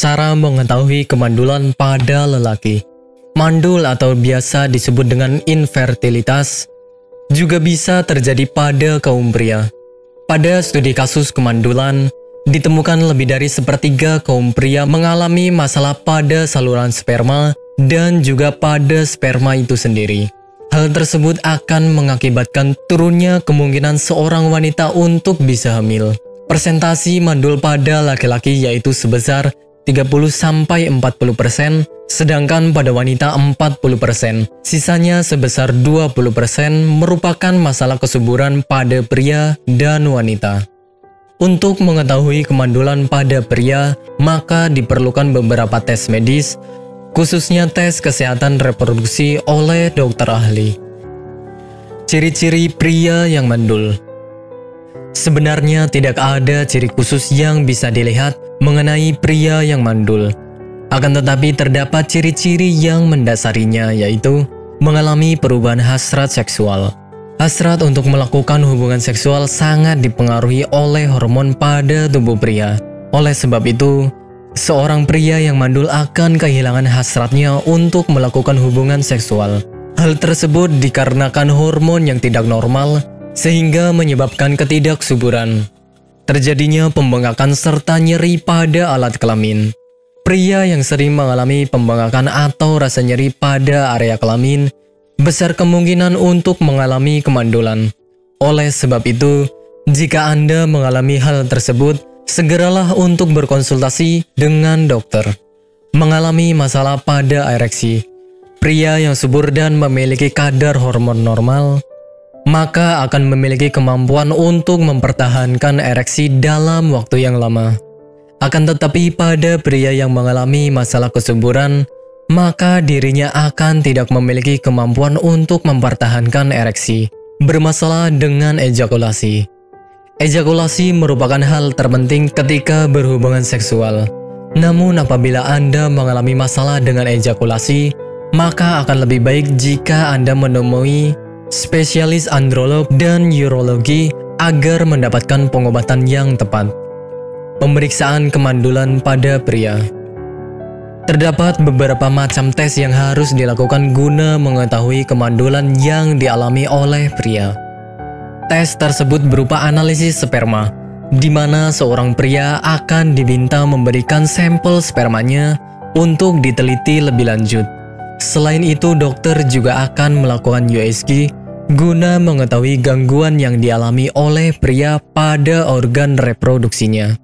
Cara mengetahui kemandulan pada lelaki. Mandul atau biasa disebut dengan infertilitas juga bisa terjadi pada kaum pria. Pada studi kasus kemandulan, ditemukan lebih dari sepertiga kaum pria mengalami masalah pada saluran sperma dan juga pada sperma itu sendiri. Hal tersebut akan mengakibatkan turunnya kemungkinan seorang wanita untuk bisa hamil. Persentasi mandul pada laki-laki yaitu sebesar 30-40%, sedangkan pada wanita 40%. Sisanya sebesar 20% merupakan masalah kesuburan pada pria dan wanita. Untuk mengetahui kemandulan pada pria, maka diperlukan beberapa tes medis, khususnya tes kesehatan reproduksi oleh dokter ahli. Ciri-ciri pria yang mandul. Sebenarnya tidak ada ciri khusus yang bisa dilihat mengenai pria yang mandul. Akan tetapi terdapat ciri-ciri yang mendasarinya, yaitu mengalami perubahan hasrat seksual. Hasrat untuk melakukan hubungan seksual sangat dipengaruhi oleh hormon pada tubuh pria. Oleh sebab itu, seorang pria yang mandul akan kehilangan hasratnya untuk melakukan hubungan seksual. Hal tersebut dikarenakan hormon yang tidak normal, sehingga menyebabkan ketidaksuburan. Terjadinya pembengkakan serta nyeri pada alat kelamin. Pria yang sering mengalami pembengkakan atau rasa nyeri pada area kelamin besar kemungkinan untuk mengalami kemandulan. Oleh sebab itu, jika Anda mengalami hal tersebut, segeralah untuk berkonsultasi dengan dokter. Mengalami masalah pada ereksi. Pria yang subur dan memiliki kadar hormon normal, maka akan memiliki kemampuan untuk mempertahankan ereksi dalam waktu yang lama. Akan tetapi pada pria yang mengalami masalah kesuburan, maka dirinya akan tidak memiliki kemampuan untuk mempertahankan ereksi. Bermasalah dengan ejakulasi. Ejakulasi merupakan hal terpenting ketika berhubungan seksual. Namun apabila Anda mengalami masalah dengan ejakulasi, maka akan lebih baik jika Anda menemui spesialis androlog dan urologi agar mendapatkan pengobatan yang tepat. Pemeriksaan kemandulan pada pria. Terdapat beberapa macam tes yang harus dilakukan guna mengetahui kemandulan yang dialami oleh pria. Tes tersebut berupa analisis sperma, di mana seorang pria akan diminta memberikan sampel spermanya untuk diteliti lebih lanjut. Selain itu, dokter juga akan melakukan USG guna mengetahui gangguan yang dialami oleh pria pada organ reproduksinya.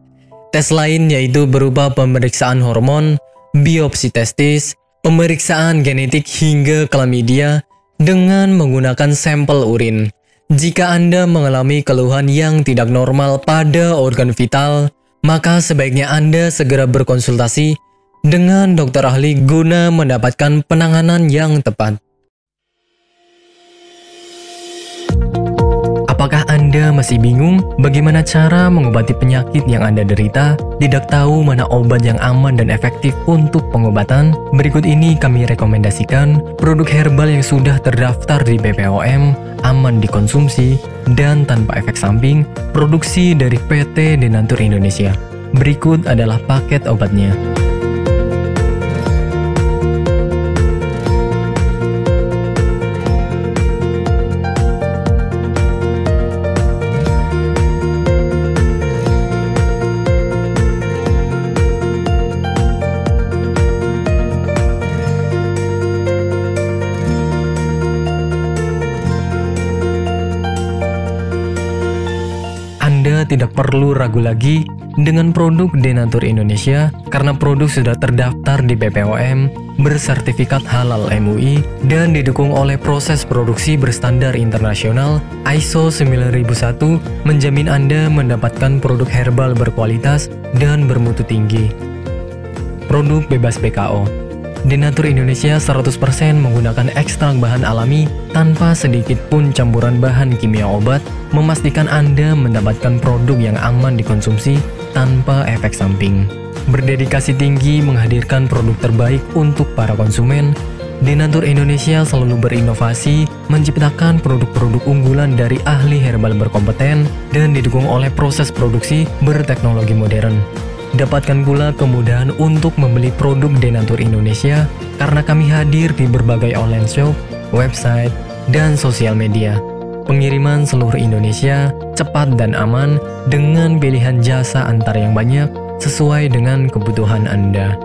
Tes lain yaitu berupa pemeriksaan hormon, biopsi testis, pemeriksaan genetik hingga klamidia dengan menggunakan sampel urin. Jika Anda mengalami keluhan yang tidak normal pada organ vital, maka sebaiknya Anda segera berkonsultasi dengan dokter ahli guna mendapatkan penanganan yang tepat. Apakah Anda masih bingung bagaimana cara mengobati penyakit yang Anda derita? Tidak tahu mana obat yang aman dan efektif untuk pengobatan? Berikut ini kami rekomendasikan produk herbal yang sudah terdaftar di BPOM, aman dikonsumsi, dan tanpa efek samping, produksi dari PT Denatur Indonesia. Berikut adalah paket obatnya. Anda tidak perlu ragu lagi dengan produk Denatur Indonesia karena produk sudah terdaftar di BPOM, bersertifikat halal MUI, dan didukung oleh proses produksi berstandar internasional ISO 9001, menjamin Anda mendapatkan produk herbal berkualitas dan bermutu tinggi. Produk bebas BKO. Denatur Indonesia 100% menggunakan ekstrak bahan alami tanpa sedikit pun campuran bahan kimia obat, memastikan Anda mendapatkan produk yang aman dikonsumsi tanpa efek samping. Berdedikasi tinggi menghadirkan produk terbaik untuk para konsumen, Denatur Indonesia selalu berinovasi, menciptakan produk-produk unggulan dari ahli herbal berkompeten dan didukung oleh proses produksi berteknologi modern. Dapatkan pula kemudahan untuk membeli produk Denatur Indonesia karena kami hadir di berbagai online shop, website, dan sosial media. Pengiriman seluruh Indonesia cepat dan aman dengan pilihan jasa antar yang banyak sesuai dengan kebutuhan Anda.